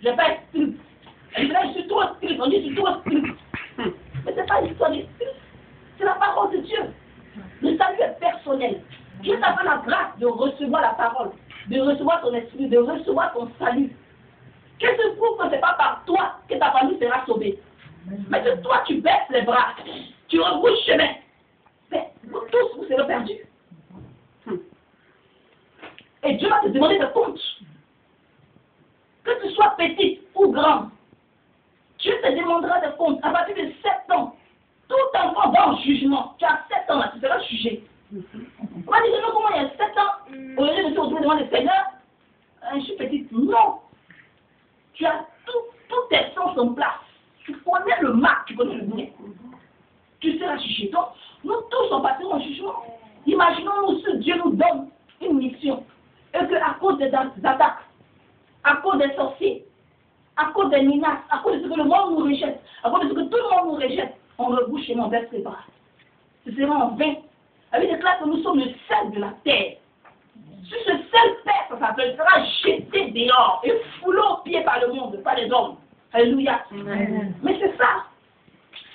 je vais pas être strict. Elle dit, là, je suis trop strict. On dit, je suis trop strict. Mais ce n'est pas l'histoire des stricts. C'est la parole de Dieu. Le salut est personnel. Dieu t'a fait la grâce de recevoir la parole, de recevoir ton esprit, de recevoir ton salut. Qu'est-ce que prouve que ce n'est pas par toi que ta famille sera sauvée? Mais que toi, tu baisses les bras, tu rebrousses chemin. Mais vous tous, vous serez perdus. Et Dieu va te demander de compte. Que tu sois petite ou grande, Dieu te demandera de compte. À partir de 7 ans, tout enfant va en jugement. Tu as 7 ans là, tu seras jugé. On va dire, non, comment il y a 7 ans, au lieu de te retrouver devant le Seigneur, je suis petite. Non. Tu as tous tes sens en place. Tu connais le mal, tu connais le bien. Tu seras jugé. Donc, nous tous sommes passés en jugement. Imaginons-nous si Dieu nous donne une mission. Et qu'à cause des attaques, à cause des sorciers, à cause des menaces, à cause de ce que le monde nous rejette, à cause de ce que tout le monde nous rejette, on rebouche et on baisse les bras. Ce sera en vain. La Bible déclare que nous sommes le sel de la terre. Si ce sel perd, ça sera jeté dehors et foulé aux pieds par le monde, par les hommes. Alléluia. Amen. Mais c'est ça.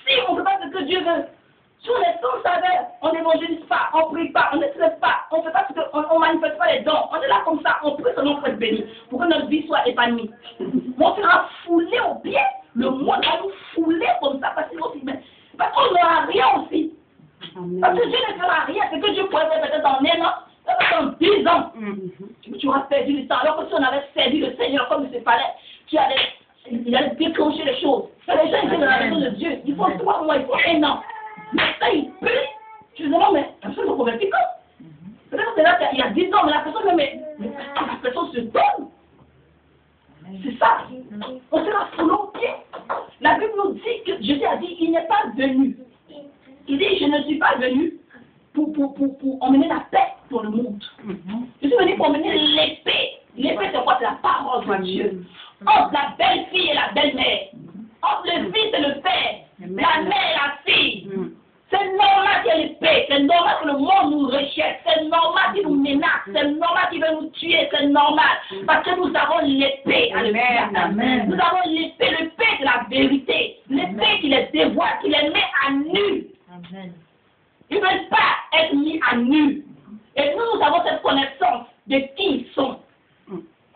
Si on ne fait pas ce que Dieu veut, si on est sans saveur, on n'évangélise pas, on ne prie pas, on ne traite pas, on ne fait pas ce que, on ne manifeste pas les dons, on est là comme ça, on prie selon notre béni, pour que notre vie soit épanouie. On sera foulé aux pieds, le monde va nous fouler comme ça, parce qu'on n'aura rien aussi. Parce que Dieu ne fera rien, c'est que Dieu pourrait faire peut-être dans 1 an, peut-être dans 10 ans. Tu auras perdu du temps, alors que si on avait servi le Seigneur comme il se fallait, il allait déclencher les choses. Quand les gens étaient dans la maison de Dieu, il faut 3 mois, il faut 1 an. Mais ça, il prie. Je me demande, mais la personne ne convertit pas. Peut-être que là, il y a 10 ans, mais la personne, la personne se donne. C'est ça. On sera foulé aux pieds. La Bible nous dit que Jésus a dit, il n'est pas venu. Il dit, je ne suis pas venu pour emmener la paix pour le monde. Je suis venu pour emmener l'épée. L'épée, c'est quoi? C'est la parole de Dieu. Entre la belle-fille et la belle-mère. Entre le fils et le père. La mère et la fille. C'est normal qu'il y ait l'épée. C'est normal que le monde nous rejette. C'est normal qu'il nous menace. C'est normal qu'il veut nous tuer. C'est normal. Parce que nous avons l'épée. Amen. Nous avons l'épée. L'épée de la vérité. L'épée qui les dévoile, qui les met à nu. Amen. Ils ne veulent pas être mis à nu. Et nous avons cette connaissance de qui ils sont.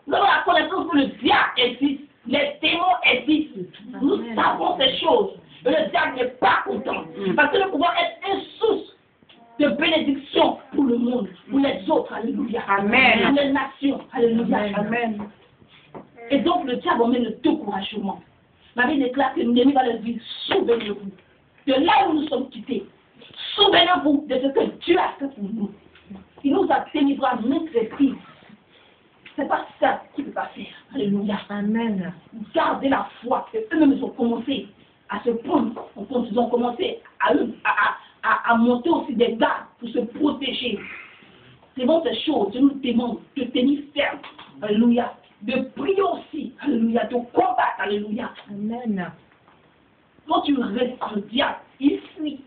Nous avons la connaissance que le diable existe. Les démons existent. Nous savons ces choses. Et le diable n'est pas content. Parce que nous pouvons être une source de bénédiction pour le monde, pour les autres. Alléluia. Amen. Pour les nations. Alléluia. Amen. Et donc le diable emmène le découragement. Ma vie déclare que l'ennemi va leur dire, souvenez-vous de là où nous sommes quittés. Souvenez-vous de ce que Dieu a fait pour nous. Il nous a délivré à notre reprises. C'est pas ça qu'il ne peut pas faire. Alléluia. Amen. Gardez la foi. Eux-mêmes ont commencé à se prendre. Ils ont commencé à monter aussi des gardes pour se protéger. C'est bon ces choses. Je nous demande de tenir ferme. Alléluia. De prier aussi. Alléluia. De combattre. Alléluia. Amen. Quand tu restes le diable, il fuit.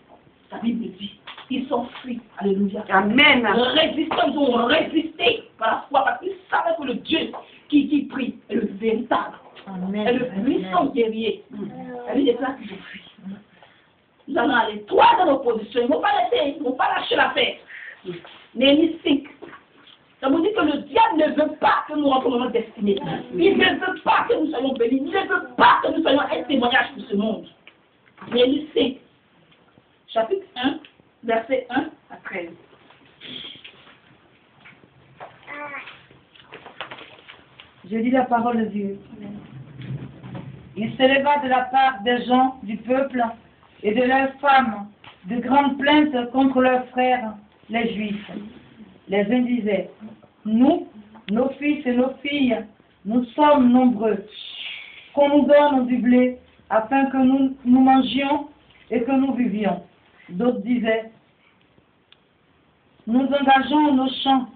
La Bible dit. Ils sont fuis. Alléluia. Amen. Ils ont résisté par la foi parce qu'ils savaient que le Dieu qui prie est le véritable. Amen. Est le puissant guerrier. La Bible déclare qu'ils ont fui. Nous allons aller trois dans l'opposition. Ils ne vont pas lâcher l'affaire. Néhémie 5. Ça vous dit que le diable ne veut pas que nous rentrons dans notre destinée. Il ne veut pas que nous soyons bénis. Il ne veut pas que nous soyons un témoignage pour ce monde. Néhémie 5. Chapitre 1. Verset 1 à 13. Je lis la parole de Dieu. Il s'éleva de la part des gens du peuple et de leurs femmes de grandes plaintes contre leurs frères, les Juifs. Les uns disaient, nous, nos fils et nos filles, nous sommes nombreux. Qu'on nous donne du blé afin que nous mangions et que nous vivions. D'autres disaient, nous engageons nos champs,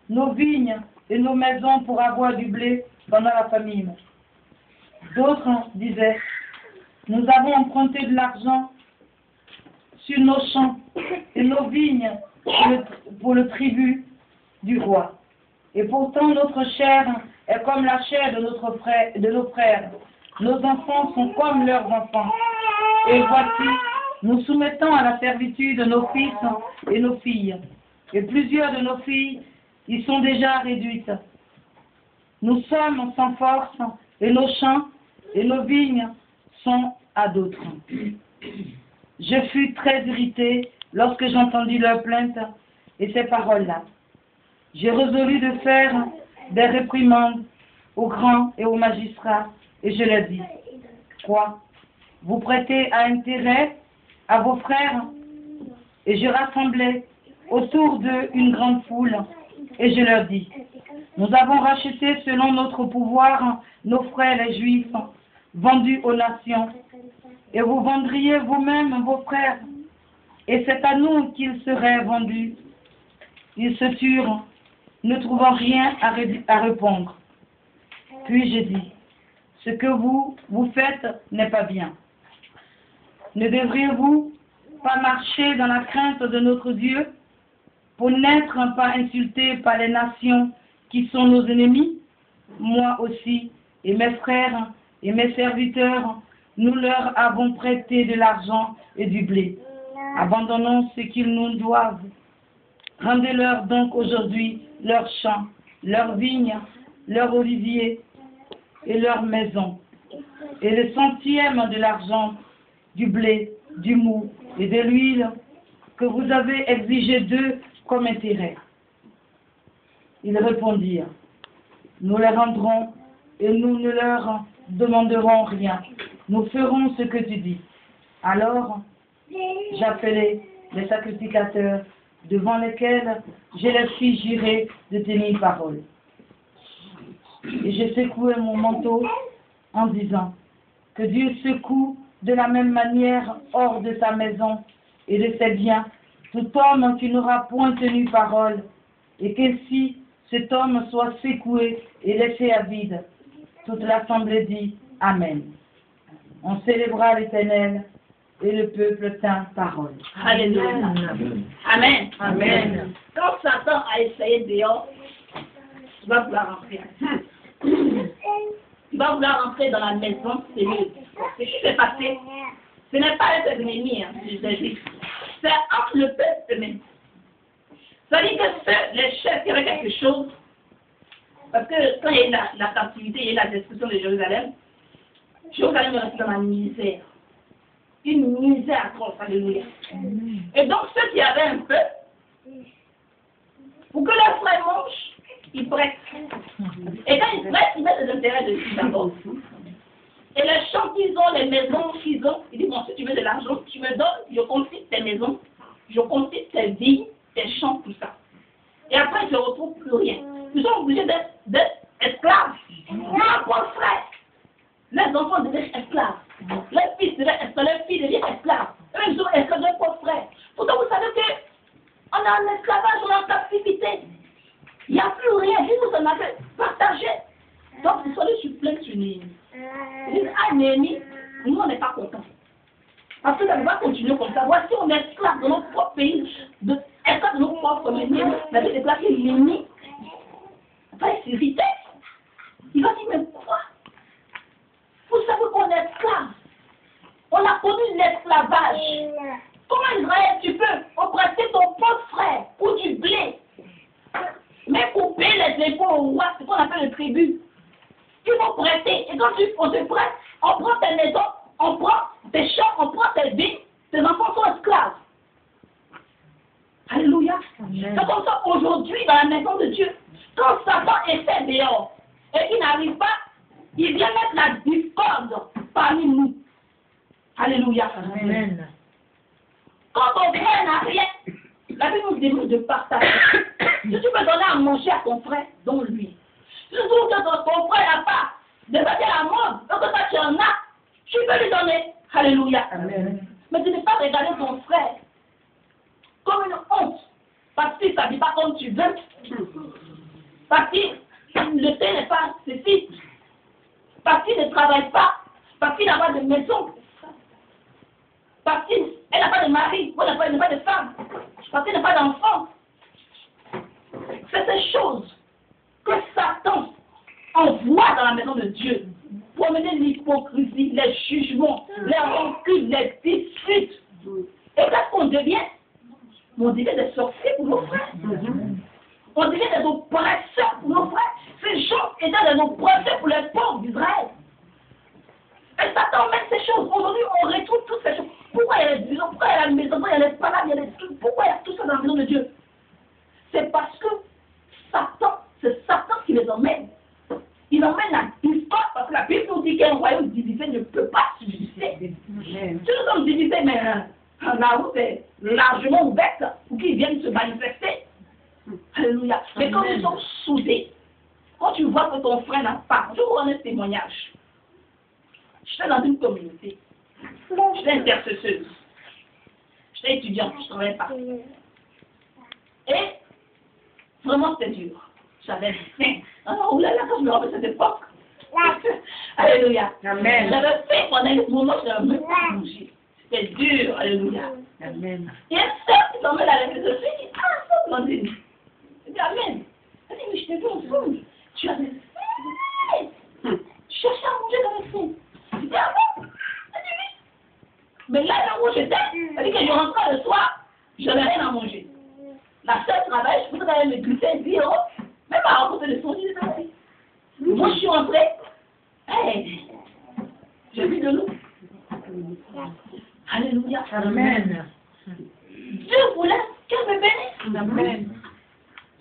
nos vignes et nos maisons pour avoir du blé pendant la famine. D'autres disaient, nous avons emprunté de l'argent sur nos champs et nos vignes pour le tribut du roi. Et pourtant notre chair est comme la chair de nos frères. Nos enfants sont comme leurs enfants. Et voici, nous soumettons à la servitude nos fils et nos filles. Et plusieurs de nos filles y sont déjà réduites. Nous sommes sans force, et nos champs et nos vignes sont à d'autres. Je fus très irrité lorsque j'entendis leurs plaintes et ces paroles-là. J'ai résolu de faire des réprimandes aux grands et aux magistrats, et je leur dis, quoi, vous prêtez à intérêt à vos frères? Et je rassemblai autour d'eux une grande foule, et je leur dis, nous avons racheté selon notre pouvoir nos frères les Juifs, vendus aux nations, et vous vendriez vous-même vos frères, et c'est à nous qu'ils seraient vendus. Ils se turent, ne trouvant rien à répondre. Puis j'ai dit, ce que vous faites n'est pas bien. Ne devriez-vous pas marcher dans la crainte de notre Dieu pour n'être pas insultés par les nations qui sont nos ennemis? Moi aussi et mes frères et mes serviteurs, nous leur avons prêté de l'argent et du blé. Abandonnons ce qu'ils nous doivent. Rendez-leur donc aujourd'hui leurs champs, leurs vignes, leurs oliviers et leurs maisons, et le centième de l'argent, du blé, du mou et de l'huile que vous avez exigé d'eux comme intérêt. Ils répondirent, nous les rendrons et nous ne leur demanderons rien. Nous ferons ce que tu dis. Alors, j'appelai les sacrificateurs devant lesquels je les fis jurer de tenir parole. Et je secouai mon manteau en disant que Dieu secoue de la même manière hors de sa maison et de ses biens tout homme qui n'aura point tenu parole, et qu'ainsi cet homme soit secoué et laissé à vide. Toute l'assemblée dit Amen. On célébra l'Éternel et le peuple tint parole. Alléluia. Amen. Amen. Quand Satan a essayé dehors, tu vas vouloir rentrer. Tu vas vouloir rentrer dans la maison, c'est mieux. Ce qui s'est passé, ce n'est pas être ennemi, c'est entre le peuple eux-mêmes. C'est-à-dire que les chefs qui avaient quelque chose, parce que quand il y a eu la captivité, il y a eu la destruction de Jérusalem, Jérusalem est restée dans la misère. Une misère atroce, alléluia. Et donc ceux qui avaient un peu, pour que leurs frères mangent, ils prêtent. Et quand ils prêtent, ils mettent des intérêts dessus d'abord. Et les champs qu'ils ont, les maisons qu'ils ont, ils disent, bon, si tu veux de l'argent, tu me donnes, je confisque tes maisons, je confisque tes vignes, tes champs, tout ça. Et après, ils ne retrouvent plus rien. Ils sont obligés d'être esclaves. Mon propre frère. Les enfants deviennent esclaves. Les fils deviennent esclaves. Les filles deviennent esclaves. Eux, ils sont esclaves de leur propre frère. Pourtant, vous savez qu'on est en esclavage, on est en captivité. Il n'y a plus rien. Jésus en avait partagé. Donc, ils sont allés sur plein sur Néhémie. Ils disent, ah, Néhémie, nous, on n'est pas contents. Parce que ça ne va pas continuer comme ça. Voici, on est esclaves de notre propre pays, esclaves de notre propre métier. La vie déclare que l'ennemi va s'irriter. Il va dire, mais quoi? Vous savez qu'on est esclaves. On a connu l'esclavage. Comment Israël, tu peux oppresser ton propre frère pour du blé, mais pour payer les impôts au roi, c'est ce qu'on appelle le tribut. Tu vas prêter. Et quand on te prête, on prend tes maisons, on prend tes champs, on prend tes vignes, tes enfants sont esclaves. Alléluia. C'est comme ça aujourd'hui dans la maison de Dieu. Quand Satan essaie dehors et qu'il n'arrive pas, il vient mettre la discorde parmi nous. Alléluia. Amen. Quand ton frère n'a rien, la Bible nous demande de partager. Si tu peux donner à manger à ton frère, donne-lui. Si tu trouves que ton frère n'a pas de vêtements à la mode, donc que toi tu en as, tu peux lui donner. Alléluia. Amen. Mais tu ne pas regarder ton frère comme une honte. Parce qu'il ne s'habille pas comme tu veux. Parce que le thé n'est pas ceci. Parce qu'il ne travaille pas. Parce qu'il n'a pas de maison. Parce qu'elle n'a pas de mari. Elle n'a pas de femme. Parce qu'elle n'a pas d'enfant. C'est ces choses que Satan envoie dans la maison de Dieu pour amener l'hypocrisie, les jugements, les rancunes, les disputes. Et qu'est-ce qu'on devient? On devient des sorciers pour nos frères. On devient des oppresseurs pour nos frères. Ces gens étaient des oppresseurs pour les pauvres d'Israël. Et Satan met ces choses. Aujourd'hui, on retrouve toutes ces choses. Pourquoi il y a les divisions? Pourquoi il y a la maison? Pourquoi il y a les palabres? Il y a les trucs? Pourquoi il y a tout ça dans la maison de Dieu? C'est parce que Satan, c'est Satan qui les emmène. Il emmène la discorde parce que la Bible nous dit qu'un royaume divisé ne peut pas subsister. Si nous sommes divisés, mais la route est largement ouverte pour qu'ils viennent se manifester. Alléluia. Mais quand nous sommes soudés, quand tu vois que ton frère n'a pas, je vous rends un témoignage. J'étais dans une communauté. J'étais intercesseuse. J'étais étudiante, je ne travaillais pas. Et vraiment, c'était dur. J'avais faim. Oh là là, quand je me rappelle cette époque. Alléluia. Amen. J'avais faim pendant un moment, je n'avais même pas mangé. C'était dur. Alléluia. Amen. Et un soeur qui s'emmène à la maison, je lui dis, ah, ça, Blandine. Je dis, Amen. Elle dit, mais je t'ai vu en fond. Tu avais faim. Tu cherchais à manger dans le fond. Je dis, ah bon? Elle dit, oui. Mais là où j'étais, elle dit que je rentrais le soir, je n'avais rien à manger. La seule travail, je pouvais aller me glisser 10 euros, même à rencontrer le son, je dis, moi je suis rentrée, hey, j'ai vu de l'eau. Alléluia. Amen. Dieu voulait qu'elle me bénisse. Amen.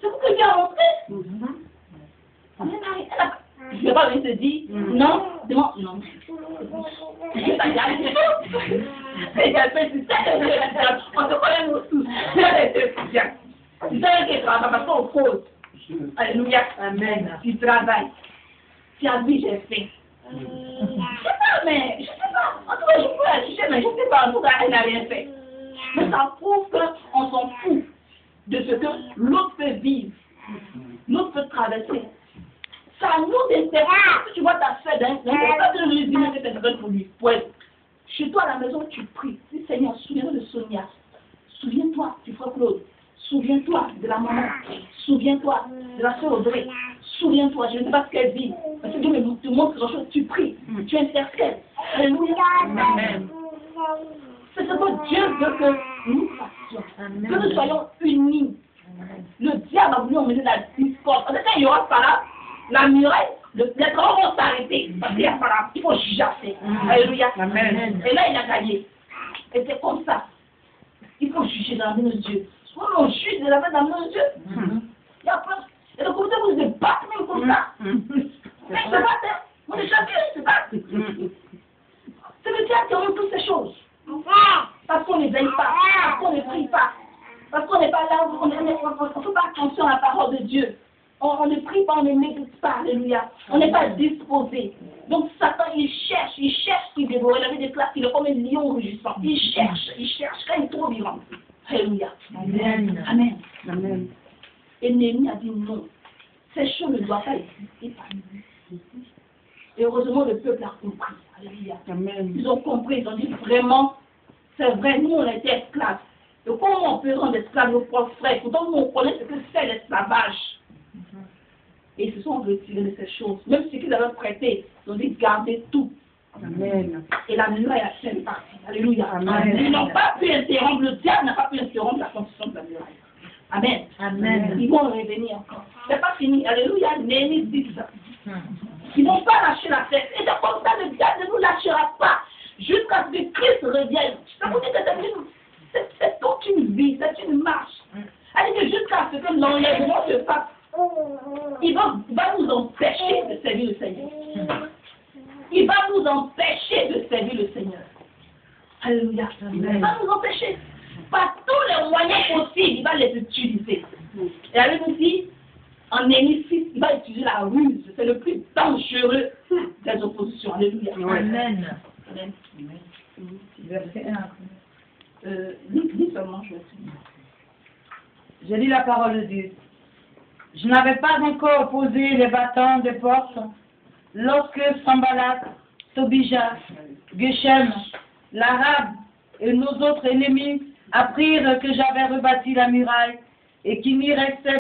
C'est pour que Dieu a montré. Je ne vais pas venir te dire, non, demande, non. C'est ta gagne. C'est ta petite, on te connaît nous tous. Tu sais que tu travailles parce qu'on faute. Alléluia. Amen. Tu travailles. Tu as vu, j'ai fait. Je sais pas, mais je sais pas. En tout cas, je peux afficher, mais je sais pas. En tout cas, elle n'a rien fait. Mais ça prouve qu'on s'en fout de ce que l'autre peut vivre. L'autre peut traverser. Ça nous intéresse. Si tu vois ta soeur d'un pas de lui dire que c'est vrai pour lui. Ouais. Chez toi à la maison, tu pries. Dis Seigneur, souviens-toi de Sonia. Souviens-toi du frère Claude. Souviens-toi de la maman. Souviens-toi de la soeur Audrey. Souviens-toi, je ne sais pas ce qu'elle vit. Parce que Dieu te montre quelque chose, tu pries. Tu intercèdes. Alléluia. Amen. C'est ce que Dieu veut que nous fassions. Que nous soyons unis. Le diable a voulu emmener la discorde. En fait, quand il y aura pas là, la muraille, les travaux vont s'arrêter. Parce qu'il n'y a pas là, il faut chasser. Alléluia. Amen. Et là, il a gagné. Et c'est comme ça. Il faut juger dans la main de Dieu. Soit on juge de la main dans la main de Dieu. Il y a plein. Et le comité vous se bat même comme ça. Mais ils se battent. On est chacun, ils se battent. C'est le diable qui remet toutes ces choses. Parce qu'on ne veille pas. Parce qu'on ne prie pas. Parce qu'on n'est pas là, on ne fait pas attention à la parole de Dieu. On ne prie pas, on ne médite pas, alléluia. On n'est pas disposé. Donc Satan, il cherche qui dévore. Il avait des classes, il est comme un lion rugissant. Il cherche, quand il est trop vivant. Alléluia. Amen. Amen. Amen. Et Néhémie a dit non. Ces choses ne doivent pas exister. Et heureusement, le peuple a compris. Alléluia. Amen. Ils ont compris, ils ont dit vraiment, c'est vrai, nous on était esclaves. Et comment on peut rendre esclaves nos propres frères? Pourtant, nous on connaît ce que c'est l'esclavage. Et ils se sont retirés de ces choses. Même ce qu'ils avaient prêté, ils ont dit gardez tout. Amen. Et la muraille a fait une partie. Alléluia. Amen. Ils n'ont pas pu interrompre, le diable n'a pas pu interrompre la construction de la muraille. Amen. Amen. Ils vont revenir encore. C'est pas fini. Alléluia. Néhémie dit ça. Ils ne vont pas lâcher la tête. Et c'est comme ça, le diable ne nous lâchera pas jusqu'à ce que Christ revienne. Ça vous dit que c'est toute une vie, c'est une marche. Elle dit que jusqu'à ce que l'enlèvement se fasse, il va nous empêcher de servir le Seigneur. Il va nous empêcher de servir le Seigneur. Alléluia. Il va nous empêcher. Par tous les moyens possibles, il va les utiliser. Et elle nous dit, en Néhémie, il va utiliser la ruse. C'est le plus dangereux des oppositions. Alléluia. Amen. Amen. Verset 1. Lis seulement, je vais finir. Je lis la parole de Dieu. Je n'avais pas encore posé les battants des portes lorsque Sanballat, Tobija, Geshem, l'Arabe et nos autres ennemis apprirent que j'avais rebâti la muraille et qu'il n'y restait